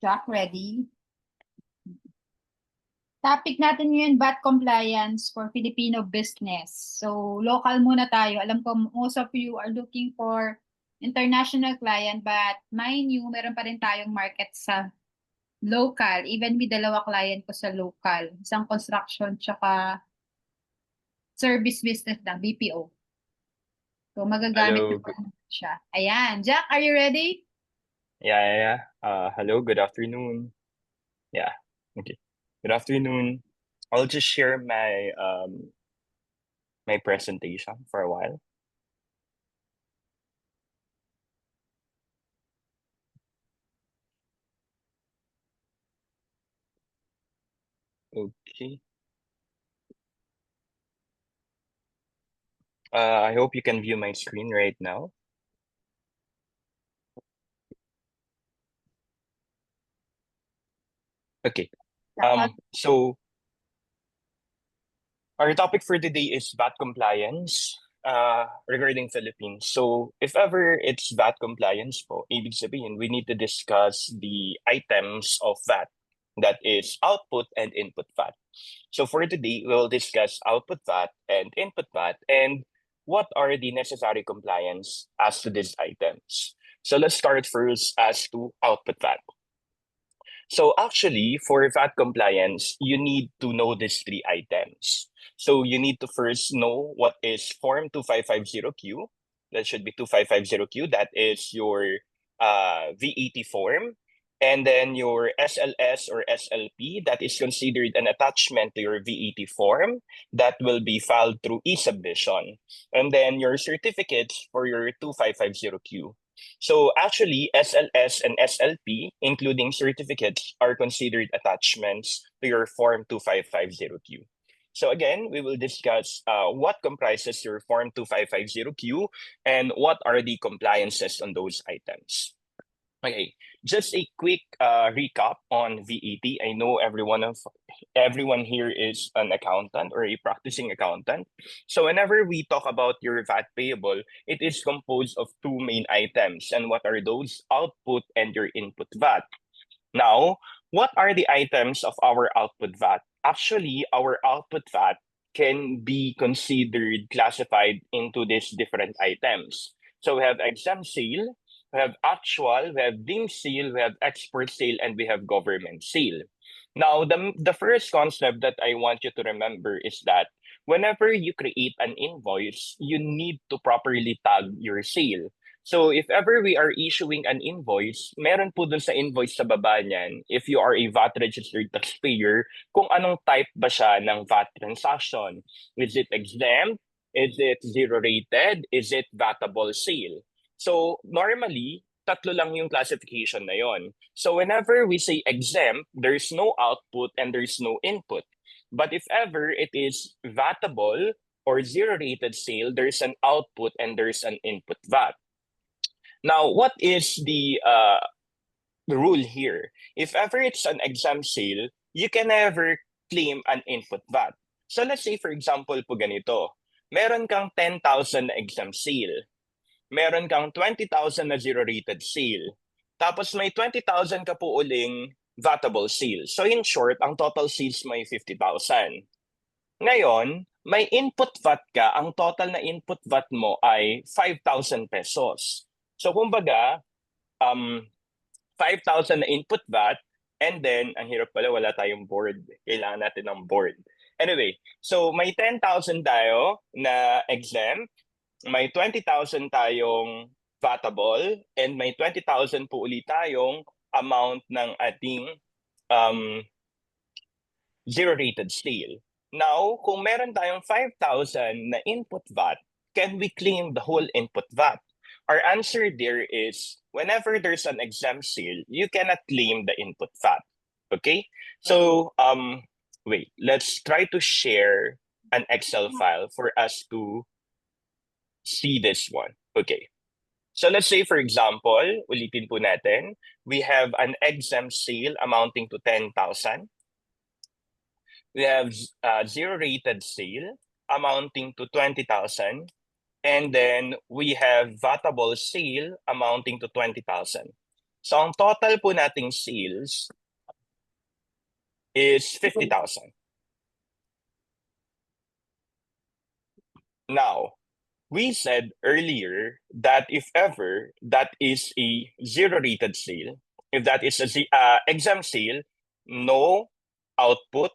Jack, ready? Topic natin ngayon, VAT compliance for Filipino business. So, local muna tayo. Alam ko most of you are looking for international client, but mind you, meron pa rin tayong market sa local. Even with dalawa client ko sa local. Isang construction tsaka service business lang, BPO. So, magagamit Hello. ko siya. Ayan. Jack, are you ready? Yeah. Hello, good afternoon. Yeah. Okay. Good afternoon. I'll just share my presentation for a while. Okay. I hope you can view my screen right now. Okay. So our topic for today is VAT compliance regarding Philippines. So if ever it's VAT compliance po, ibig sabihin, we need to discuss the items of VAT, that is output and input VAT. So for today, we'll discuss output VAT and input VAT and what are the necessary compliance as to these items. So let's start first as to output VAT. So actually, for VAT compliance, you need to know these three items. So you need to first know what is Form 2550Q. That should be 2550Q. That is your VAT form. And then your SLS or SLP, that is considered an attachment to your VAT form that will be filed through e-submission. And then your certificates for your 2550Q. So actually, SLS and SLP, including certificates, are considered attachments to your Form 2550Q. So again, we will discuss what comprises your Form 2550Q and what are the compliances on those items. Okay, just a quick recap on VAT. I know everyone here is an accountant or a practicing accountant. So whenever we talk about your VAT payable, it is composed of two main items. And what are those? Output and your input VAT. Now, what are the items of our output VAT? Actually, our output VAT can be considered classified into these different items. So we have exempt sale, we have actual, we have deemed sale, we have export sale, and we have government sale. Now, the first concept that I want you to remember is that whenever you create an invoice, you need to properly tag your sale. So if ever we are issuing an invoice, meron po dun sa invoice sa baba niyan, if you are a VAT registered taxpayer, kung anong type ba siya ng VAT transaction. Is it exempt? Is it zero rated? Is it VATable sale? So normally, tatlo lang yung classification na yon. So whenever we say exempt, there's no output and there's no input. But if ever it is VATable or zero rated sale, there's an output and there's an input VAT. Now, what is the rule here? If ever it's an exempt sale, you can never claim an input VAT. So let's say, for example, po ganito. Meron kang 10,000 na exempt sale. Meron kang 20,000 na zero-rated sale. Tapos may 20,000 ka po uling VATable sale. So in short, ang total sales may 50,000. Ngayon, may input VAT ka, ang total na input VAT mo ay 5,000 pesos. So kumbaga, 5,000 na input VAT, and then, ang hirap pala, wala tayong board. Kailangan natin ng board. Anyway, so may 10,000 tayo na exempt, may 20,000 tayong VATable, and may 20,000 po ulit tayong amount ng ating zero-rated sale. Now, kung meron tayong 5,000 na input VAT, can we claim the whole input VAT? Our answer there is, whenever there's an exempt sale, you cannot claim the input VAT. Okay? So, wait, let's try to share an Excel file for us to see this one. Okay. So let's say, for example, ulitin po natin, we have an exempt sale amounting to 10,000. We have zero-rated sale amounting to 20,000. And then we have VATable sale amounting to 20,000. So ang total po nating sales is 50,000. Now, we said earlier that if ever that is a zero-rated sale, if that is a exempt sale, no output,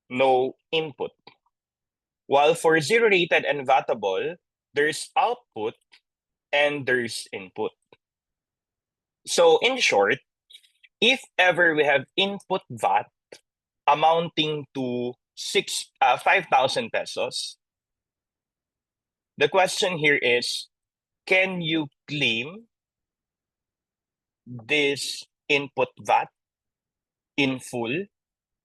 no input. While for zero-rated and vatable, there's output and there's input. So in short, if ever we have input VAT amounting to 5,000 pesos, the question here is, can you claim this input VAT in full?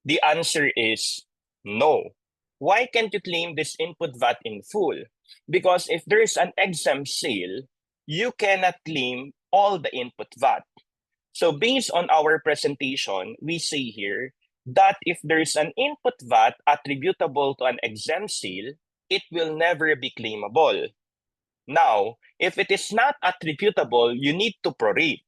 The answer is no. Why can't you claim this input VAT in full? Because if there is an exempt sale, you cannot claim all the input VAT. So based on our presentation, we say here that if there's an input VAT attributable to an exempt sale, it will never be claimable. Now, if it is not attributable, you need to prorate.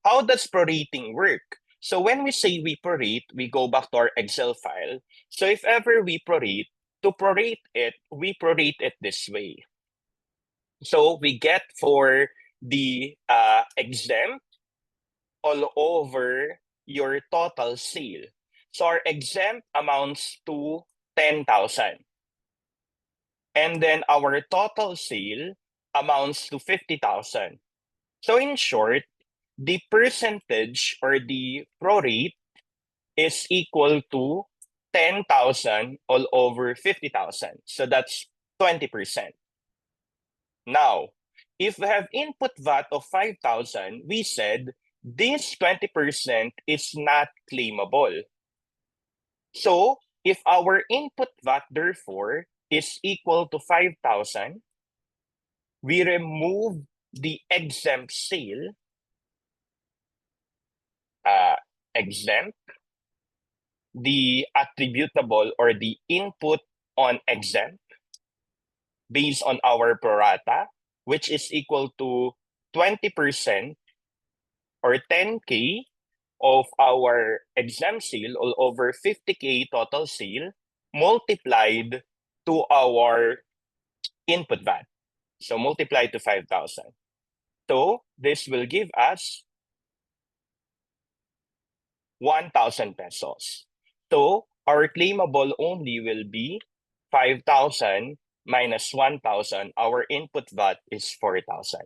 How does prorating work? So when we say we prorate, we go back to our Excel file. So if ever we prorate, to prorate it, we prorate it this way. So we get for the exempt all over your total sale. So our exempt amounts to 10,000. And then our total sale amounts to 50,000. So in short, the percentage or the prorate is equal to 10,000 all over 50,000. So that's 20%. Now, if we have input VAT of 5,000, we said this 20% is not claimable. So if our input VAT therefore is equal to 5,000, we remove the exempt sale, exempt, the attributable or the input on exempt based on our prorata, which is equal to 20% or 10K of our exempt sale all over 50K total sale multiplied to our input VAT. So multiplied to 5,000. So this will give us 1,000 pesos. So our claimable only will be 5,000 minus 1,000. Our input VAT is 4,000.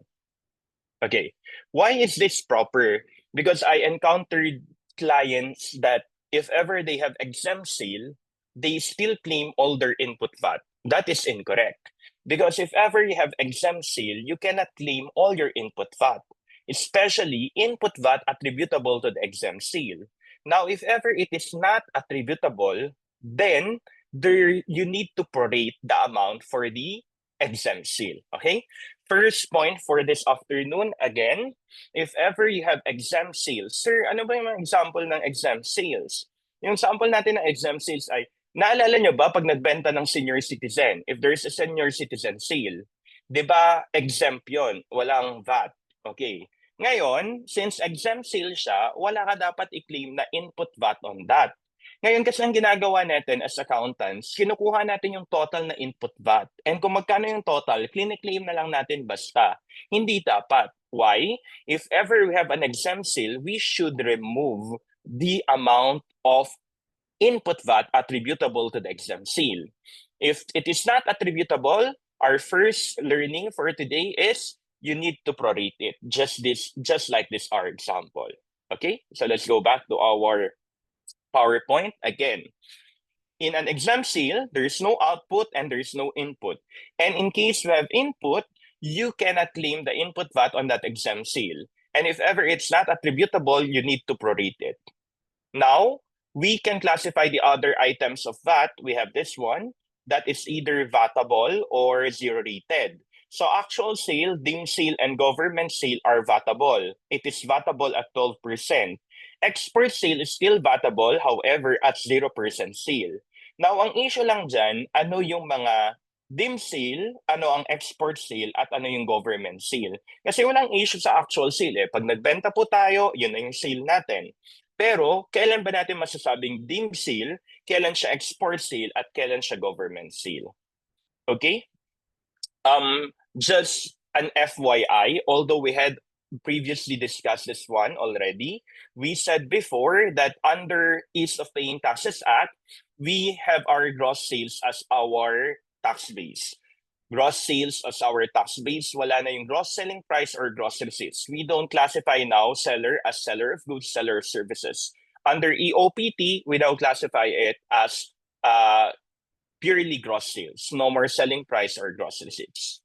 Okay, why is this proper? Because I encountered clients that if ever they have exempt sale, they still claim all their input VAT. That is incorrect. Because if ever you have exempt sale, you cannot claim all your input VAT, especially input VAT attributable to the exempt sale. Now, if ever it is not attributable, then there you need to prorate the amount for the exempt sale. Okay? First point for this afternoon, again, if ever you have exempt sales, sir, ano ba yung mga example ng exempt sales? Yung sample natin ng exempt sales ay, naalala nyo ba pag nagbenta ng senior citizen, if there's a senior citizen sale, di ba exempt yon, walang VAT. Okay. Ngayon, since exempt sale siya, wala ka dapat i-claim na input VAT on that. Ngayon kasi ang ginagawa natin as accountants, kinukuha natin yung total na input VAT. And kung magkano yung total, claim na lang natin basta. Hindi dapat. Why? If ever we have an exempt sale, we should remove the amount of input VAT attributable to the exempt sale. If it is not attributable, our first learning for today is you need to prorate it. Just like this our example. Okay? So let's go back to our PowerPoint again. In an exempt sale, there is no output and there is no input. And in case you have input, you cannot claim the input VAT on that exempt sale. And if ever it's not attributable, you need to prorate it. Now, we can classify the other items of VAT. We have this one that is either VATable or zero rated. So actual sale, dim sale, and government sale are VATable. It is VATable at 12%. Export sale is still VATable, however, at 0% sale. Now, ang issue lang dyan, ano yung mga dim sale, ano ang export sale, at ano yung government sale. Kasi walang issue sa actual sale eh. Pag nagbenta po tayo, yun na yung sale natin. Pero kailan ba natin masasabing dim sale, kailan siya export sale, at kailan siya government sale? Okay? Just an FYI, although we had previously discussed this one already, we said before that under Ease of Paying Taxes Act, we have our gross sales as our tax base. Gross sales as our tax base, wala na yung gross selling price or gross receipts. We don't classify now seller as seller of goods, seller of services. Under EOPT, we now classify it as purely gross sales. No more selling price or gross receipts.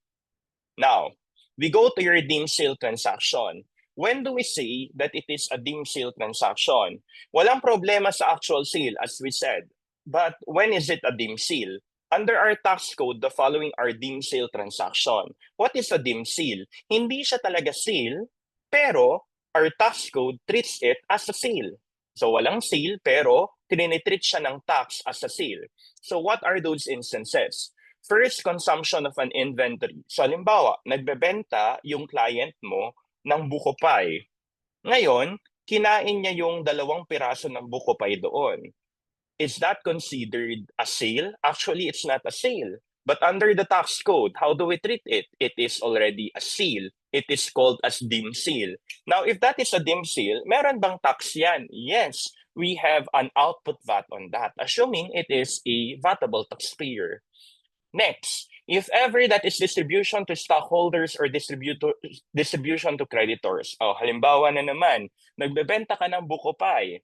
Now, we go to your deemed sale transaction. When do we say that it is a deemed sale transaction? Walang problema sa actual sale, as we said. But when is it a deemed sale? Under our tax code, the following are deemed sale transaction. What is a deemed sale? Hindi siya talaga sale, pero our tax code treats it as a sale. So walang sale, pero tinitreat siya ng tax as a sale. So what are those instances? First, consumption of an inventory. So halimbawa, nagbebenta yung client mo ng buko pie. Ngayon, kinain niya yung 2 piraso ng buko pie doon. Is that considered a sale? Actually, it's not a sale. But under the tax code, how do we treat it? It is already a sale. It is called as dim sale. Now, if that is a dim sale, meron bang tax yan? Yes, we have an output VAT on that, assuming it is a vatable taxpayer. Next, if ever that is distribution to stockholders or distribution to creditors. Oh, halimbawa na naman, nagbebenta ka ng buko pie.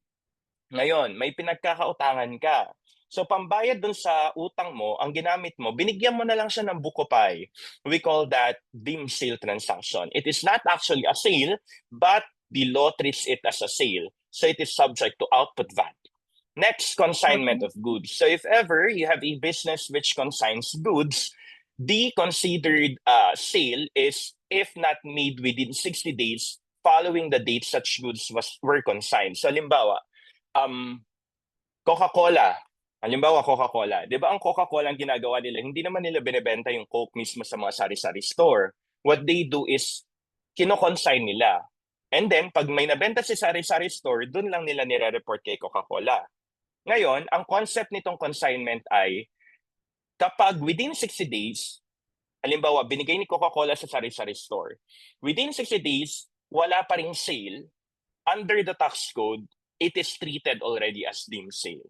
Ngayon, may pinagkakautangan ka. So pambayad dun sa utang mo, ang ginamit mo, binigyan mo na lang siya ng buko pie. We call that dim sale transaction. It is not actually a sale, but the law treats it as a sale. So it is subject to output VAT. Next, consignment of goods. So if ever you have a business which consigns goods, the considered sale is if not made within 60 days following the date such goods were consigned. So halimbawa, Coca-Cola. Halimbawa, Coca-Cola. Di ba ang Coca-Cola ang ginagawa nila, hindi naman nila binibenta yung Coke mismo sa mga sari-sari store. What they do is, kino-consign nila. And then, pag may nabenta si sari-sari store, dun lang nila nire-report kay Coca-Cola. Ngayon, ang concept nitong consignment ay, kapag within 60 days, halimbawa, binigay ni Coca-Cola sa sari-sari store, within 60 days, wala pa ring sale, under the tax code, it is treated already as deemed sale.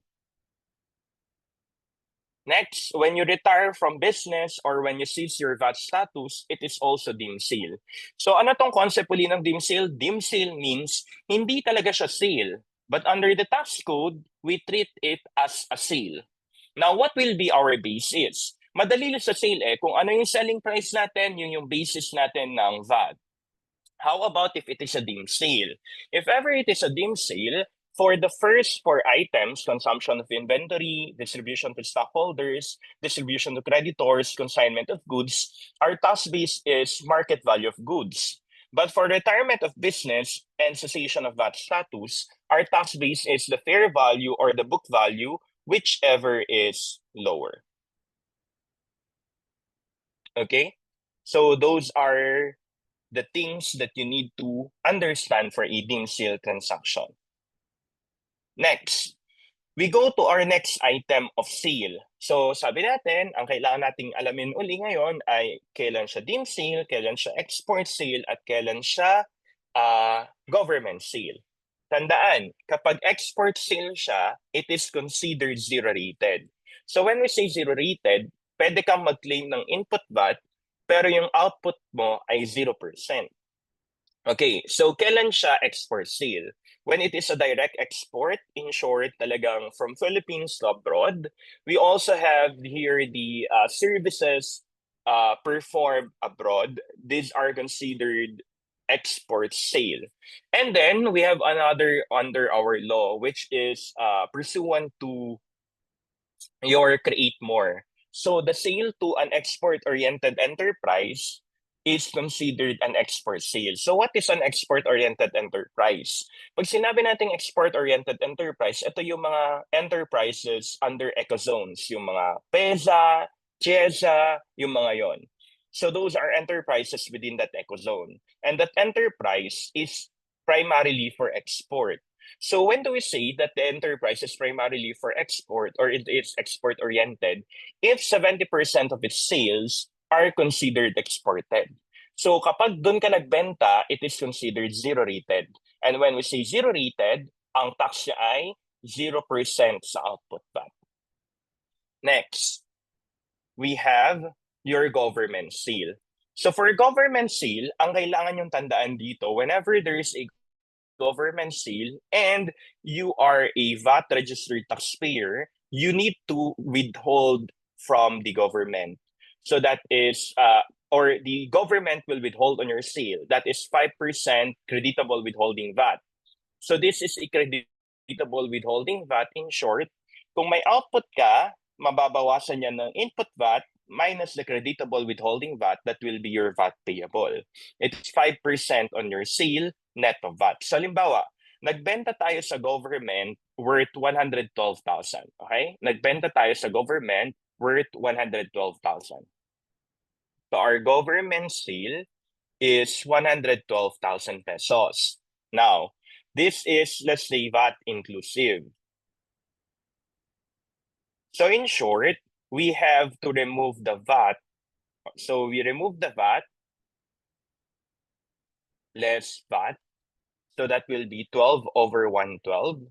Next, when you retire from business or when you cease your VAT status, it is also deemed sale. So ano tong concept uli ng deemed sale? Deemed sale means hindi talaga siya sale, but under the tax code, we treat it as a sale. Now, what will be our basis? Madali lang sa sale kung ano yung selling price natin, yun yung basis natin ng VAT. How about if it is a deemed sale? If ever it is a deemed sale, for the first 4 items, consumption of inventory, distribution to stockholders, distribution to creditors, consignment of goods, our tax base is market value of goods. But for retirement of business and cessation of VAT status, our tax base is the fair value or the book value, whichever is lower. Okay? So those are the things that you need to understand for a deemed sale transaction. Next, we go to our next item of sale. So sabi natin, ang kailangan nating alamin uli ngayon ay kailan siya deemed sale, kailan siya export sale, at kailan siya government sale. Tandaan, kapag export sale siya, it is considered zero rated. So when we say zero rated, pwede kang mag-claim ng input VAT, pero yung output mo ay 0%. Okay, so kailan siya export sale? When it is a direct export, in short, talagang from Philippines to abroad. We also have here the services performed abroad. These are considered export sale. And then we have another under our law, which is pursuant to your Create More. So the sale to an export-oriented enterprise is considered an export sale. So what is an export-oriented enterprise? Pag sinabi nating export-oriented enterprise, ito yung mga enterprises under ecozones, yung mga PEZA, Chiesa, yung mga yon. So those are enterprises within that ecozone. And that enterprise is primarily for export. So when do we say that the enterprise is primarily for export or it is export oriented? If 70% of its sales are considered exported. So kapag doon ka nagbenta, it is considered zero rated. And when we say zero rated, ang tax niya ay 0% sa output VAT. Next, we have your government seal. So for government seal, ang kailangan yung tandaan dito, whenever there is a government seal and you are a VAT registered taxpayer, you need to withhold from the government. So that is, or the government will withhold on your seal. That is 5% creditable withholding VAT. So this is a creditable withholding VAT. In short, kung may output ka, mababawasan yan ng input VAT minus the creditable withholding VAT, that will be your VAT payable. It's 5% on your sale net of VAT. So halimbawa, nagbenta tayo sa government worth 112,000. Okay? Nagbenta tayo sa government worth 112,000. So our government sale is 112,000 pesos. Now, this is, let's say, VAT inclusive. So in short, we have to remove the VAT. So we remove the VAT, less VAT. So that will be 12 over 112.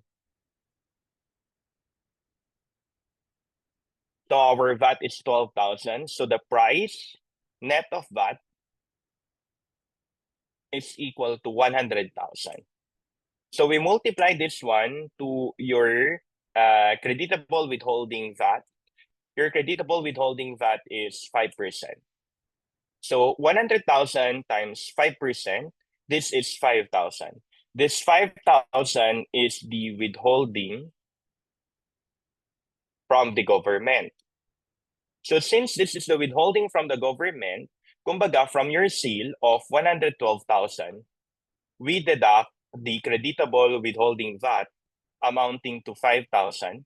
So our VAT is 12,000. So the price net of VAT is equal to 100,000. So we multiply this one to your creditable withholding VAT. Your creditable withholding VAT is 5%. So 100,000 times 5%, this is 5,000. This 5,000 is the withholding from the government. So since this is the withholding from the government, kumbaga from your sale of 112,000, we deduct the creditable withholding VAT amounting to 5,000.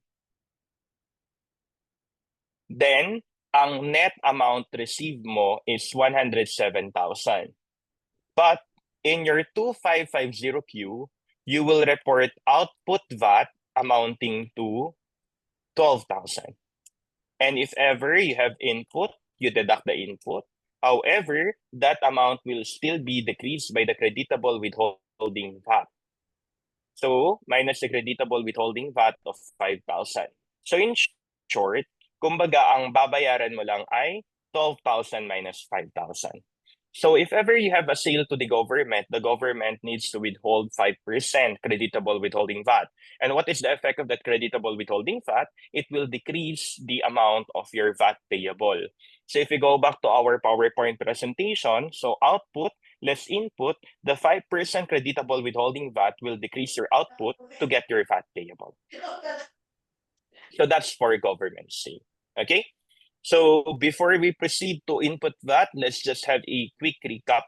Then, ang net amount received mo is 107,000. But in your 2550Q, you will report output VAT amounting to 12,000. And if ever you have input, you deduct the input. However, that amount will still be decreased by the creditable withholding VAT. So, minus the creditable withholding VAT of 5,000. So in short, kumbaga ang babayaran mo lang ay 12,000 minus 5,000. So if ever you have a sale to the government needs to withhold 5% creditable withholding VAT. And what is the effect of that creditable withholding VAT? It will decrease the amount of your VAT payable. So if we go back to our PowerPoint presentation, so output less input, the 5% creditable withholding VAT will decrease your output to get your VAT payable. So that's for government sale. Okay? So before we proceed to input VAT, let's just have a quick recap.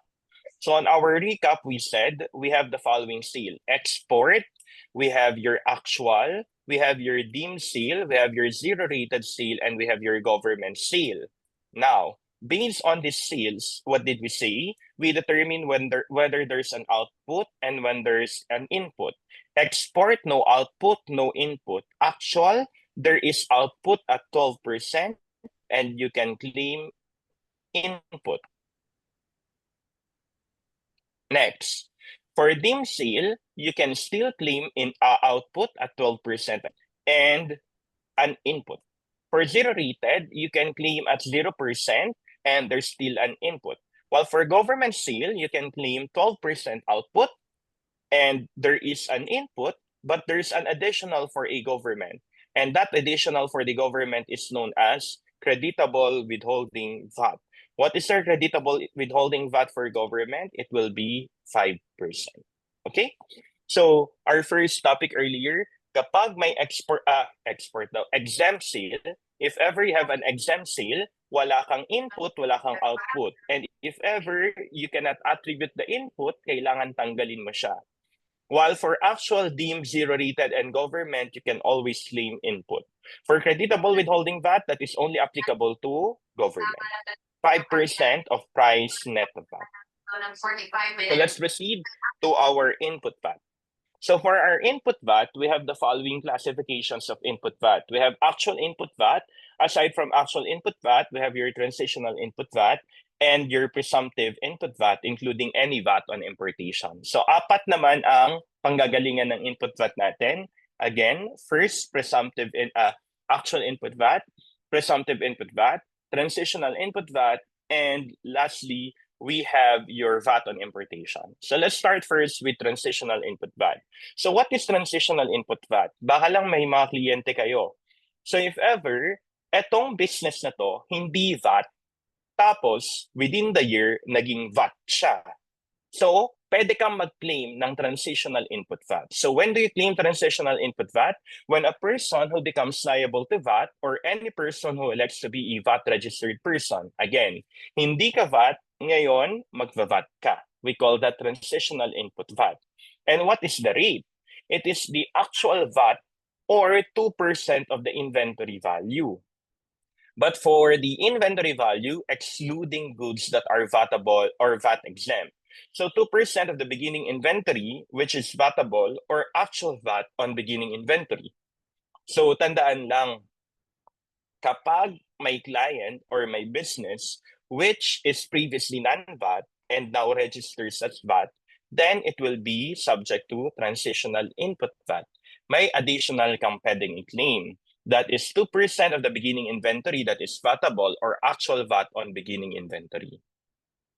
So on our recap, we said we have the following sale. Export, we have your actual, we have your deemed sale, we have your zero rated sale, and we have your government sale. Now, based on these sales, what did we say? We determine whether there's an output and when there's an input. Export, no output, no input. Actual, there is output at 12%. And you can claim input. Next, for deemed sale, you can still claim in output at 12% and an input. For zero rated, you can claim at 0% and there's still an input. While for government sale, you can claim 12% output and there is an input, but there's an additional for a government. And that additional for the government is known as creditable withholding VAT. What is our creditable withholding VAT for government? It will be 5%. Okay? So, our first topic earlier, kapag may exempt sale, if ever you have an exempt sale, wala kang input, wala kang output. And if ever you cannot attribute the input, kailangan tanggalin mo siya. While for actual deemed zero rated and government, you can always claim input. For creditable withholding VAT, that is only applicable to government. 5% of price net of VAT. So let's proceed to our input VAT. So for our input VAT, we have the following classifications of input VAT. We have actual input VAT. Aside from actual input VAT, we have your transitional input VAT and your presumptive input VAT, including any VAT on importation. So apat naman ang panggagalingan ng input VAT natin. Again, first, actual input VAT, presumptive input VAT, transitional input VAT, and lastly, we have your VAT on importation. So let's start first with transitional input VAT. So what is transitional input VAT? Baka lang may mga kliyente kayo. So if ever, etong business na to, hindi VAT, tapos within the year, naging VAT siya. So, pwede kang mag-claim ng transitional input VAT. So when do you claim transitional input VAT? When a person who becomes liable to VAT or any person who elects to be a VAT-registered person. Again, hindi ka VAT, ngayon magva-VAT ka. We call that transitional input VAT. And what is the rate? It is the actual VAT or 2% of the inventory value. But for the inventory value, excluding goods that are VATable or VAT exempt. So 2% of the beginning inventory, which is VATable or actual VAT on beginning inventory. So tandaan lang, kapag may client or may business which is previously non-VAT and now registers as VAT, then it will be subject to transitional input VAT. May additional kang pwedeng i-claim. That is 2% of the beginning inventory that is VATable or actual VAT on beginning inventory.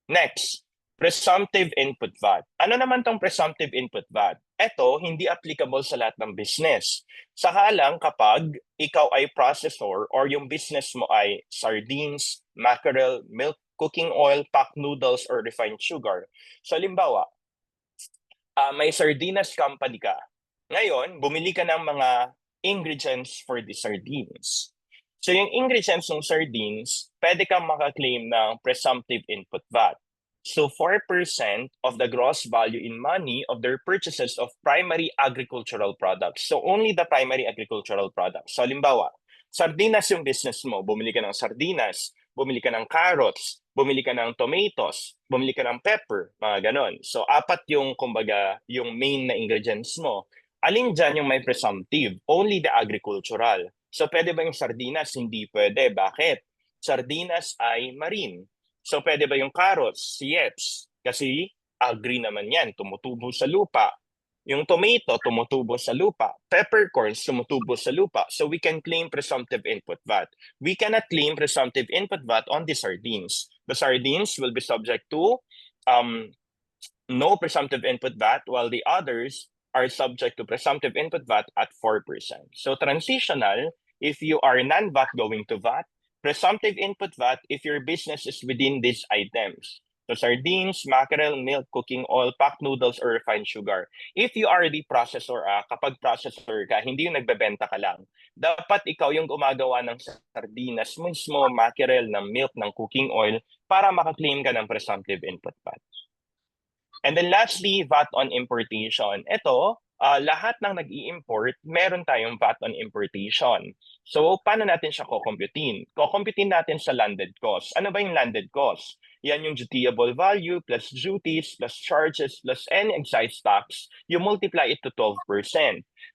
Next, presumptive input VAT. Ano naman tong presumptive input VAT? Ito, hindi applicable sa lahat ng business. Saka lang kapag ikaw ay processor or yung business mo ay sardines, mackerel, milk, cooking oil, packed noodles, or refined sugar. So, halimbawa, may sardinas company ka. Ngayon, bumili ka ng mga ingredients for the sardines. So yung ingredients ng sardines, pwede kang makaklaim ng presumptive input VAT. So 4% of the gross value in money of their purchases of primary agricultural products. So only the primary agricultural products. So halimbawa, sardinas yung business mo, bumili ka ng sardinas, bumili ka ng carrots, bumili ka ng tomatoes, bumili ka ng pepper, mga ganon. So apat yung, kumbaga, yung main na ingredients mo. Alin dyan yung may presumptive? Only the agricultural. So pwede ba yung sardinas? Hindi pwede. Bakit? Sardinas ay marine. So pwede ba yung carrots? Yes. Kasi agri naman yan. Tumutubo sa lupa. Yung tomato, tumutubo sa lupa. Peppercorns, tumutubo sa lupa. So we can claim presumptive input VAT. We cannot claim presumptive input VAT on the sardines. The sardines will be subject to no presumptive input VAT, while the others are subject to presumptive input VAT at 4%. So transitional, if you are non-VAT going to VAT, presumptive input VAT if your business is within these items. So sardines, mackerel, milk, cooking oil, packed noodles, or refined sugar. If you are the processor, kapag processor ka, hindi yung nagbebenta ka lang. Dapat ikaw yung gumagawa ng sardinas mismo, mackerel, ng milk, ng cooking oil, para makaklaim ka ng presumptive input VAT. And then lastly, VAT on importation. Ito, lahat ng nag-i-import, meron tayong VAT on importation. So, paano natin siya kukumputin? Kukumputin natin sa landed cost. Ano ba yung landed cost? Yan yung dutiable value plus duties plus charges plus any excise tax. You multiply it to 12%.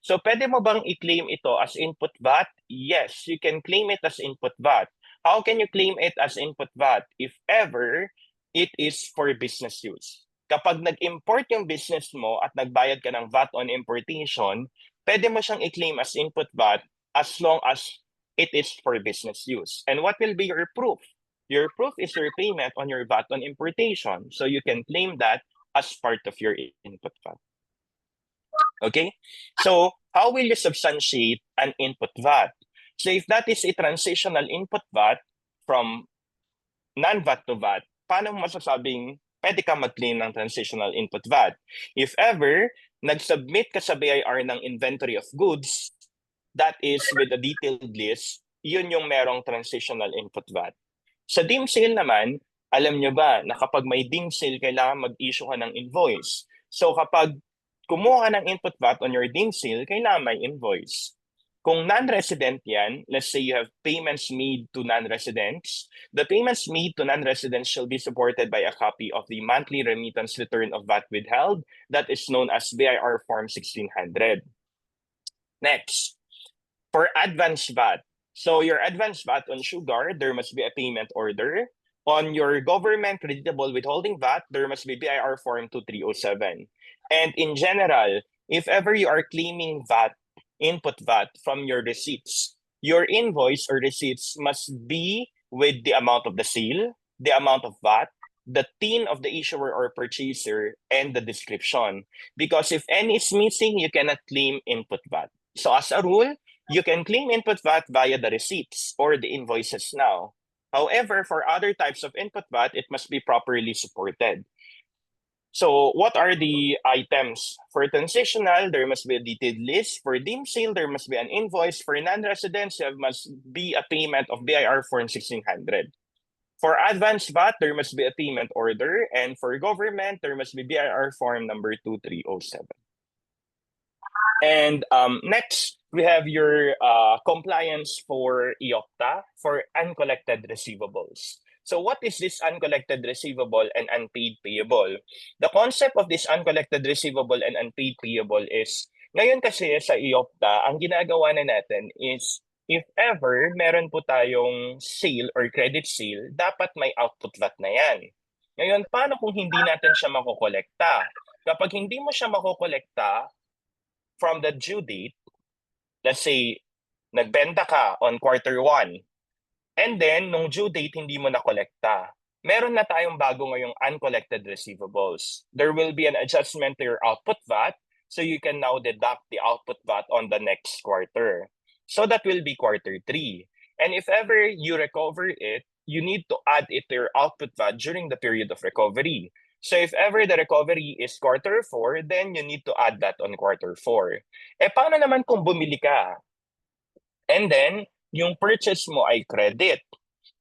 So, pwede mo bang i-claim ito as input VAT? Yes, you can claim it as input VAT. How can you claim it as input VAT? If ever, it is for business use. Kapag nag-import yung business mo at nagbayad ka ng VAT on importation, pwede mo siyang i-claim as input VAT as long as it is for business use. And what will be your proof? Your proof is your payment on your VAT on importation. So you can claim that as part of your input VAT. Okay? So how will you substantiate an input VAT? So if that is a transitional input VAT from non-VAT to VAT, paano mo masasabing pwede ka mag-claim ng transitional input VAT? If ever, nag-submit ka sa BIR ng inventory of goods, that is with a detailed list, yun yung merong transitional input VAT. Sa deem sale naman, alam nyo ba na kapag may deem sale, kailangan mag-issue ka ng invoice. So kapag kumuha ka ng input VAT on your deem sale, kailangan may invoice. Kung non-resident yan, let's say you have payments made to non-residents, the payments made to non-residents shall be supported by a copy of the monthly remittance return of VAT withheld that is known as BIR Form 1600. Next, for advance VAT. So your advance VAT on sugar, there must be a payment order. On your government creditable withholding VAT, there must be BIR Form 2307. And in general, if ever you are claiming VAT, input VAT from your receipts, your invoice or receipts must be with the amount of the sale, the amount of VAT, the TIN of the issuer or purchaser, and the description. Because if any is missing, you cannot claim input VAT. So as a rule, you can claim input VAT via the receipts or the invoices now. However, for other types of input VAT, it must be properly supported. So what are the items? For transitional, there must be a detailed list. For deemed sale, there must be an invoice. For non-residents, there must be a payment of BIR Form 1600. For advance VAT, there must be a payment order. And for government, there must be BIR Form number 2307. And next, we have your compliance for IOCTA for uncollected receivables. So what is this uncollected receivable and unpaid payable? The concept of this uncollected receivable and unpaid payable is, ngayon kasi sa IOCTA, ang ginagawa na natin is, if ever meron po tayong sale or credit sale, dapat may output VAT na yan. Ngayon, paano kung hindi natin siya makokolekta? Kapag hindi mo siya makokolekta, from the due date, let's say, nagbenta ka on Q1, and then, nung due date, hindi mo na-kolekta, meron na tayong bago ngayong uncollected receivables. There will be an adjustment to your output VAT, so you can now deduct the output VAT on the next quarter. So that will be Q3. And if ever you recover it, you need to add it to your output VAT during the period of recovery. So if ever the recovery is Q4, then you need to add that on Q4. Paano naman kung bumili ka? And then, yung purchase mo ay credit.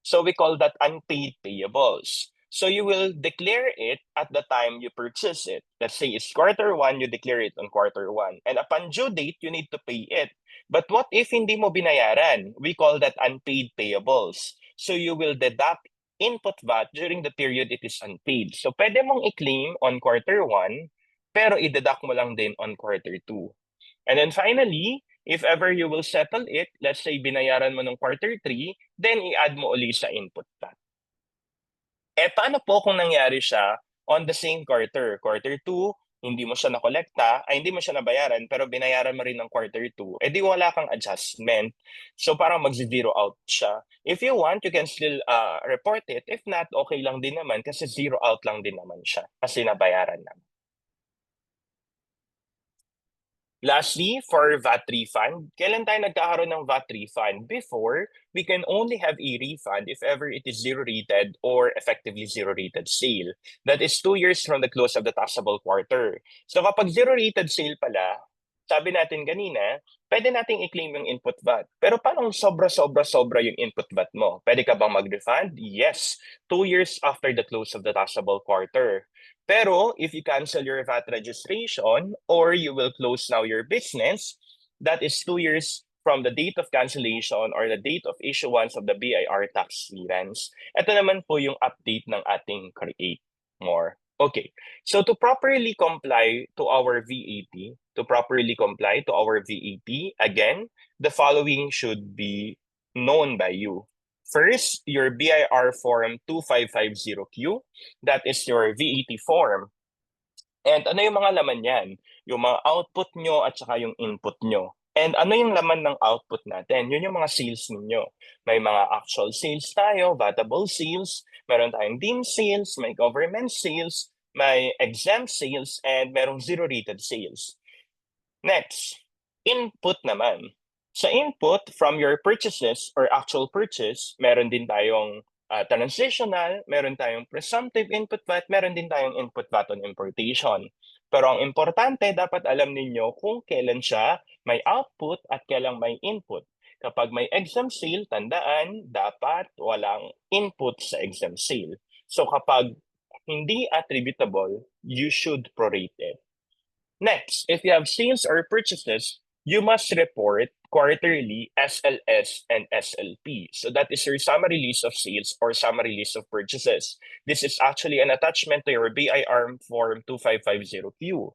So we call that unpaid payables. So you will declare it at the time you purchase it. Let's say it's Q1, you declare it on Q1. And upon due date, you need to pay it. But what if hindi mo binayaran? We call that unpaid payables. So you will deduct input VAT during the period it is unpaid. So pwede mong i-claim on Q1, pero i-deduct mo lang din on Q2. And then finally, if ever you will settle it, let's say binayaran mo nung Q3, then i-add mo uli sa input VAT. Paano po kung nangyari siya on the same quarter? Q2, hindi mo siya nakolekta, hindi mo siya nabayaran, pero binayaran mo rin ng Q2, di wala kang adjustment. So parang mag-zero out siya. If you want, you can still report it. If not, okay lang din naman kasi zero out lang din naman siya kasi nabayaran naman. Lastly, for VAT refund, kailan tayo nagkakaroon ng VAT refund? Before, we can only have a refund if ever it is zero-rated or effectively zero-rated sale. That is 2 years from the close of the taxable quarter. So kapag zero-rated sale pala, sabi natin kanina, pwede nating i-claim yung input VAT. Pero paano sobra-sobra-sobra yung input VAT mo? Pwede ka bang mag-refund? Yes, 2 years after the close of the taxable quarter. Pero if you cancel your VAT registration or you will close now your business, that is 2 years from the date of cancellation or the date of issuance of the BIR tax clearance. Ito naman po yung update ng ating Create More. Okay, so to properly comply to our VAT, again, the following should be known by you. First, your BIR Form 2550Q, that is your VAT form. And ano yung mga laman yan? Yung mga output nyo at saka yung input nyo. And ano yung laman ng output natin? Yun yung mga sales ninyo. May mga actual sales tayo, vatable sales, meron tayong deemed sales, may government sales, may exempt sales, and merong zero-rated sales. Next, input naman. Sa input, from your purchases or actual purchase, meron din tayong transitional, meron tayong presumptive input VAT, meron din tayong input VAT on importation. Pero ang importante, dapat alam ninyo kung kailan siya may output at kailan may input. Kapag may exempt sale, tandaan, dapat walang input sa exempt sale. So kapag hindi attributable, you should prorate it. Next, if you have sales or purchases, you must report quarterly SLS and SLP. So that is your summary list of sales or summary list of purchases. This is actually an attachment to your BIR Form 2550Q.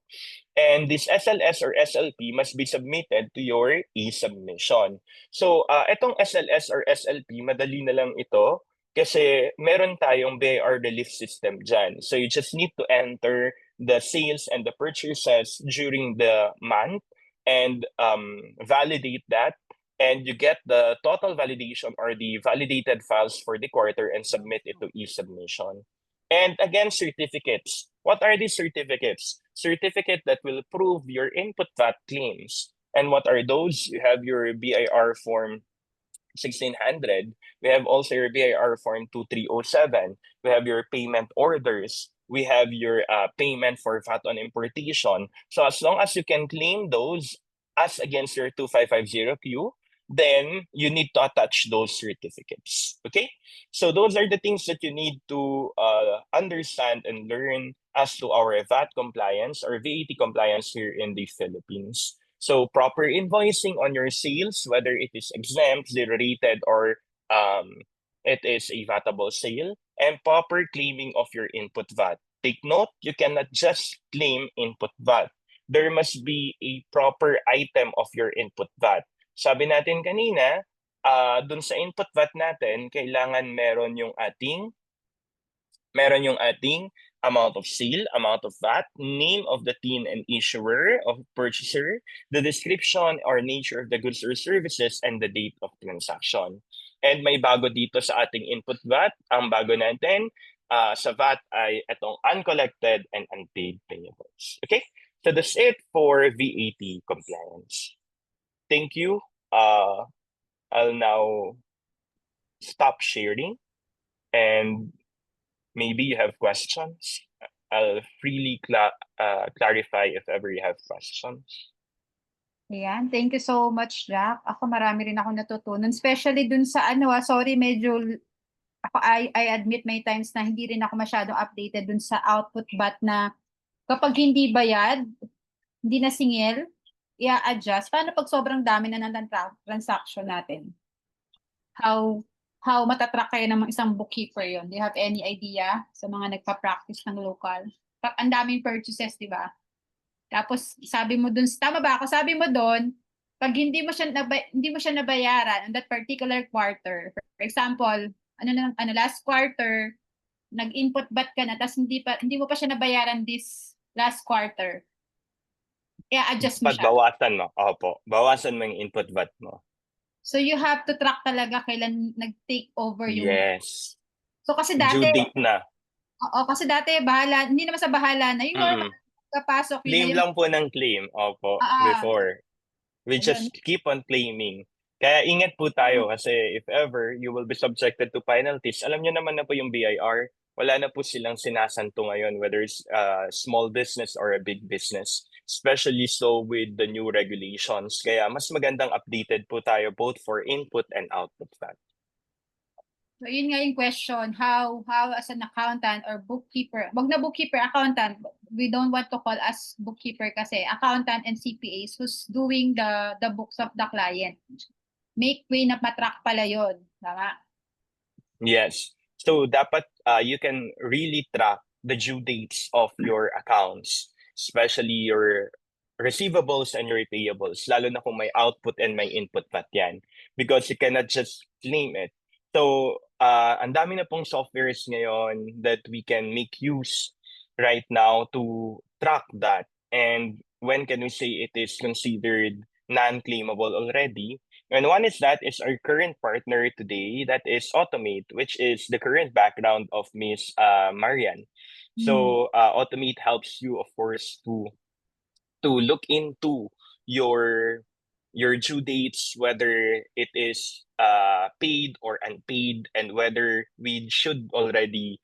And this SLS or SLP must be submitted to your e-submission. So, itong SLS or SLP, madali na lang ito kasi meron tayong BIR relief system dyan. So, you just need to enter the sales and the purchases during the month and validate that. And you get the total validation or the validated files for the quarter and submit it to e-submission. And again, certificates. What are these certificates? Certificate that will prove your input VAT claims. And what are those? You have your BIR Form 1600. We have also your BIR Form 2307. We have your payment orders. We have your payment for VAT on importation. So as long as you can claim those as against your 2550Q, then you need to attach those certificates. Okay? So those are the things that you need to understand and learn as to our VAT compliance or VAT compliance here in the Philippines. So proper invoicing on your sales, whether it is exempt, zero rated, or it is a VATable sale, and proper claiming of your input VAT. Take note, you cannot just claim input VAT. There must be a proper item of your input VAT. Sabi natin kanina, dun sa input VAT natin, kailangan meron yung ating amount of sale, amount of VAT, name of the TIN and issuer of purchaser, the description or nature of the goods or services, and the date of transaction. And may bago dito sa ating input VAT. Ang bago natin sa VAT ay itong uncollected and unpaid payables. Okay? So that's it for VAT compliance. Thank you. I'll now stop sharing and maybe you have questions. I'll freely clarify if ever you have questions. Ayan, thank you so much, Jack. Ako marami rin ako natutunan, especially dun sa sorry, medyo ako I admit may times na hindi rin ako masyadong updated dun sa output VAT na kapag hindi bayad, hindi na singil, i-adjust. Paano pag sobrang dami na ng transaction natin? How matatrack kayo ng isang bookkeeper yon? Do you have any idea sa mga nagpa-practice ng local? Ang daming purchases, di ba? Tapos sabi mo dun, tama ba ako? Sabi mo dun, pag hindi mo siya nabayaran on that particular quarter, for example, last quarter, nag-input VAT ka na, tapos hindi mo pa siya nabayaran this last quarter, i-adjust mo siya. Bawasan mo. Opo. Bawasan mo yung input VAT mo. So you have to track talaga kailan nag-take over yung... Yes. So kasi dati... Due date na. Oo, kasi dati bahala, hindi naman sa bahala na. Yung normal kapasok. Claim lang po ng claim. Opo, before. We just keep on claiming. Kaya ingat po tayo kasi if ever you will be subjected to penalties, alam nyo naman na po yung BIR, wala na po silang sinasanto ngayon, whether it's small business or a big business. Especially so with the new regulations. Kaya mas magandang updated po tayo both for input and output VAT. So yun nga yung question, how as an accountant or bookkeeper, wag na bookkeeper, accountant, we don't want to call us bookkeeper kasi accountant and CPAs who's doing the books of the client. Make way na matrack pala yun, tama? Yes. So dapat you can really track the due dates of your accounts, especially your receivables and your payables, lalo na kung may output and may input VAT yan. Because you cannot just claim it. So, ang dami na pong softwares ngayon that we can make use right now to track that. And when can we say it is considered non-claimable already? And one is our current partner today, that is Automate, which is the current background of Miss Marian. So Automate helps you, of course, to look into your due dates, whether it is paid or unpaid, and whether we should already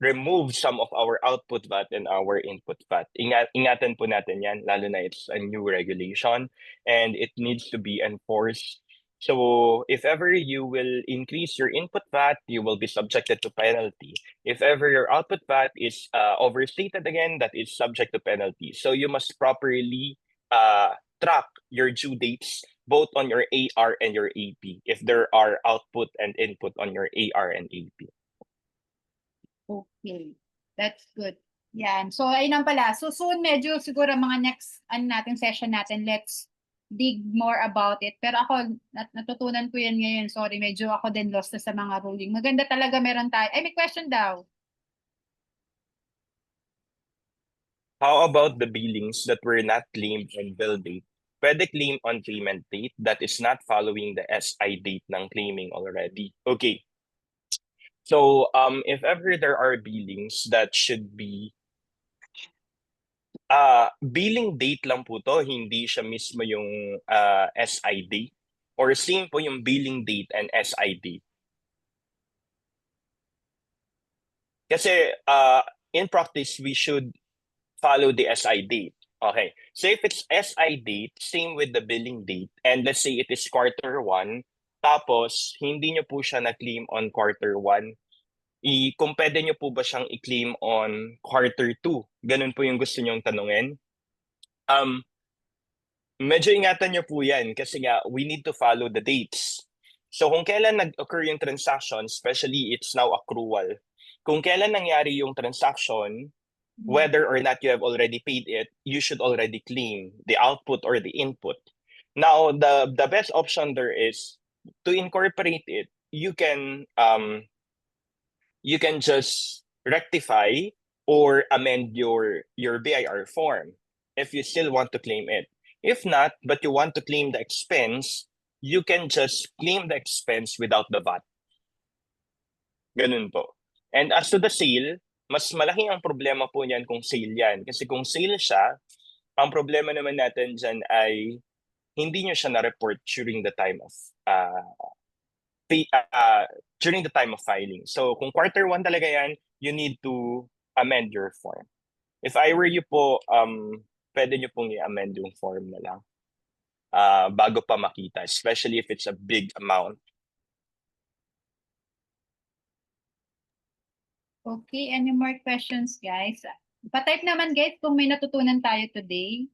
remove some of our output VAT and our input VAT. Ingatan po natin yan, lalo na it's a new regulation and it needs to be enforced. So if ever you will increase your input VAT, you will be subjected to penalty. If ever your output VAT is overstated again, that is subject to penalty. So you must properly track your due dates both on your AR and your AP if there are output and input on your AR and AP. Okay, that's good. Yan. So, ayun lang pala. So, soon, medyo siguro mga next session natin, let's dig more about it. Pero ako, natutunan ko yan ngayon. Sorry, medyo ako din lost na sa mga ruling. Maganda talaga meron tayo. Ay, may question daw. How about the billings that were not claimed on bill date? Pwede claim on payment date that is not following the SI date ng claiming already. Okay. So, if ever there are billings that should be billing date lang po to, hindi siya mismo yung SI date or same po yung billing date and SI date. Kasi in practice, we should follow the SI date. Okay. So if it's SI date, same with the billing date, and let's say it is quarter 1, tapos hindi nyo po siya na-claim on quarter 1, kung pwede nyo po ba siyang i-claim on quarter 2? Ganun po yung gusto nyong tanungin. Medyo ingatan nyo po yan kasi nga we need to follow the dates. So kung kailan nag-occur yung transaction, especially it's now accrual, kung kailan nangyari yung transaction, whether or not you have already paid it, you should already claim the output or the input. Now, the best option there is to incorporate it. You can just rectify or amend your BIR form if you still want to claim it. If not, but you want to claim the expense, you can just claim the expense without the VAT. Ganun po. And as to the sale, mas malaki ang problema po niyan kung sale yan. Kasi kung sale siya, ang problema naman natin dyan ay hindi nyo siya na-report during the time of filing. So kung quarter 1 talaga yan, you need to amend your form. If I were you po, pwede nyo pong i-amend yung form na lang bago pa makita, especially if it's a big amount. Okay, any more questions, guys? Pa-type naman, guys, kung may natutunan tayo today.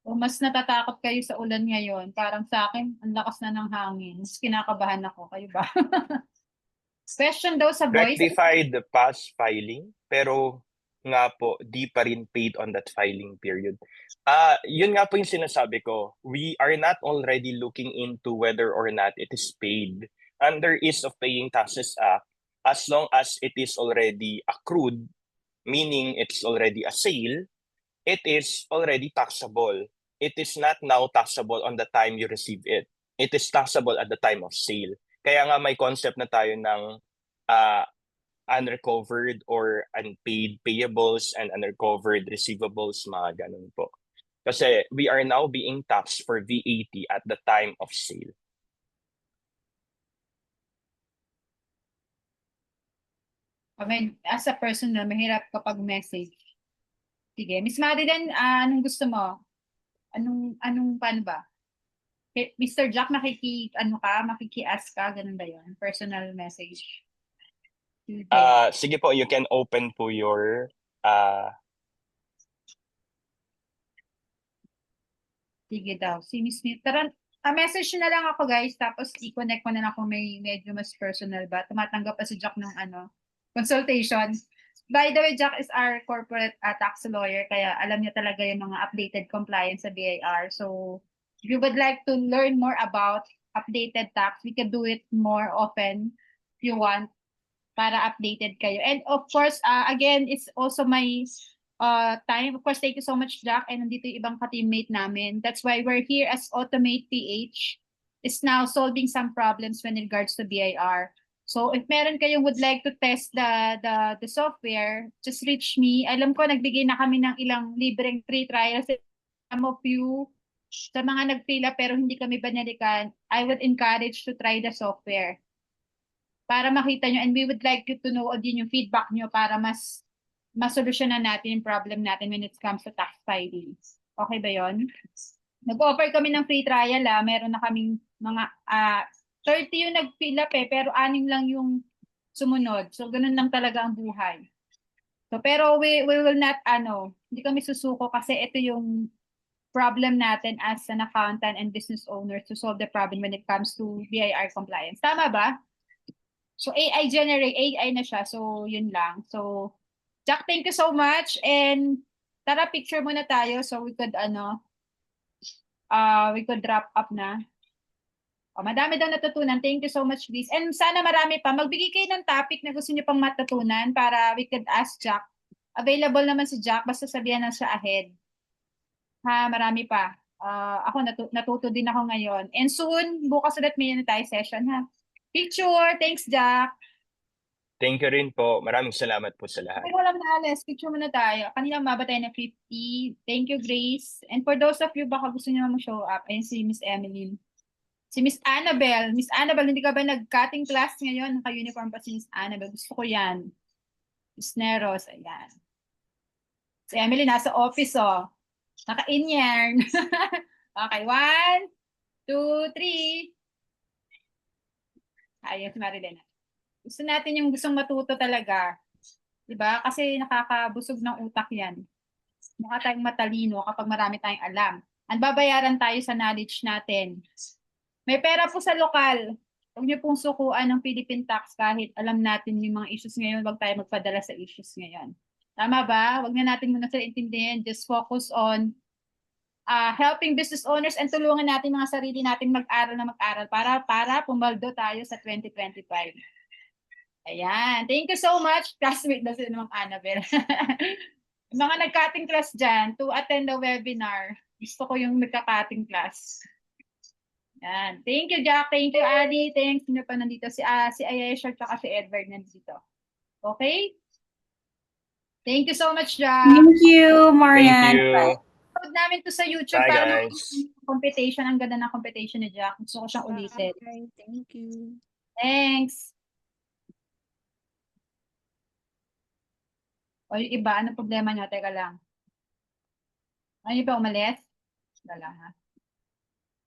O mas natatakot kayo sa ulan ngayon. Parang sa akin, ang lakas na ng hangin. Mas kinakabahan ako. Kayo ba? Question daw sa voice. Rectified the past filing, pero nga po, di pa rin paid on that filing period. Yun nga po yung sinasabi ko. We are not already looking into whether or not it is paid under Ease of Paying Taxes Act as long as it is already accrued, meaning it's already a sale, it is already taxable. It is not now taxable on the time you receive it. It is taxable at the time of sale. Kaya nga may concept na tayo ng unrecovered or unpaid payables and unrecovered receivables, mga ganun po. Kasi we are now being taxed for VAT at the time of sale. I mean, as a person na mahirap kapag message. Sige, Miss Maridan, anong gusto mo? Paano ba? Mr. Jack, makiki-ask ka, ganun ba yun? Personal message. Sige po, you can open po your Sige daw. Si Miss Smith. Tara, message na lang ako, guys. Tapos i-connect mo na lang kung may medyo mas personal ba. Tumatanggap pa si Jack ng consultation. By the way, Jack is our corporate tax lawyer. Kaya alam niya talaga yung mga updated compliance sa BIR. So, if you would like to learn more about updated tax, we can do it more often if you want para updated kayo. And of course, again, it's also my time. Of course, thank you so much, Jack. And nandito yung ibang ka-teammate namin. That's why we're here as Automate PH is now solving some problems when in regards to BIR. So if meron kayong would like to test the software, just reach me. Alam ko nagbigay na kami ng ilang libreng free trials. Some of you, sa mga nag-fill up pero hindi kami banalikan, I would encourage to try the software para makita nyo, and we would like you to know din yung feedback nyo para mas masolusyonan natin yung problem natin when it comes to tax filings. Okay ba yon? Nag-offer kami ng free trial. Meron na kaming mga 30 yung nag-fill up pero 6 lang yung sumunod. So, ganun lang talaga ang buhay. So, pero we will not, hindi kami susuko kasi ito yung problem natin as an accountant and business owner to solve the problem when it comes to BIR compliance. Tama ba? So AI na siya. So yun lang. So Jack, thank you so much. And tara, picture muna tayo so we could wrap up na. O, madami daw natutunan. Thank you so much, Liz. And sana marami pa. Magbigay kayo ng topic na gusto niyo pang matutunan para we could ask Jack. Available naman si Jack. Basta sabihan na siya ahead. Ha, marami pa. Ako natuto din ako ngayon. And soon, bukas ulit may tayo session ha. Picture. Thanks, Jack. Thank you rin po. Maraming salamat po sa lahat. Ay, walang naalis. Picture muna tayo. Kanina umabot tayo na 50. Thank you, Grace. And for those of you, baka gusto niyo mag-show up. Ayun si Miss Emily. Si Miss Annabelle. Miss Annabelle, hindi ka ba nag-cutting class ngayon? Naka-uniform pa si Miss Annabelle. Gusto ko yan. Miss Neros. Ayan. Si Emily nasa office, oh. Naka-in yarn. Okay, 1, 2, 3. Ayun, si Marilyn. Gusto natin yung gustong matuto talaga. Diba? Kasi nakakabusog ng utak yan. Mukha tayong matalino kapag marami tayong alam. Ang babayaran tayo sa knowledge natin. May pera po sa lokal. Huwag niyo pong sukuan ng Philippine tax kahit alam natin yung mga issues ngayon. Huwag tayo magpadala sa issues ngayon. Tama ba? Huwag na natin muna sila intindihin. Just focus on helping business owners and tulungan natin mga sarili natin mag-aral na mag-aral para pumaldo tayo sa 2025. Ayan. Thank you so much. Classmate na sila ng Annabelle. Mga nag-cutting class dyan to attend the webinar. Gusto ko yung nagka-cutting class. Yan. Thank you, Jack. Thank you, Ali. Thanks. Sino pa nandito? Si Ayesha at si Edward nandito. Okay? Thank you so much, Jack. Thank you, Marian. Thank you. Upload namin to sa YouTube. Bye, Para guys. competition. Ang ganda ng competition ni Jack. Gusto ko siyang ulitin. Bye. Thank you. Thanks. O yung iba, ano problema nyo? Teka lang. Ano yung ba umalis? Wala ha.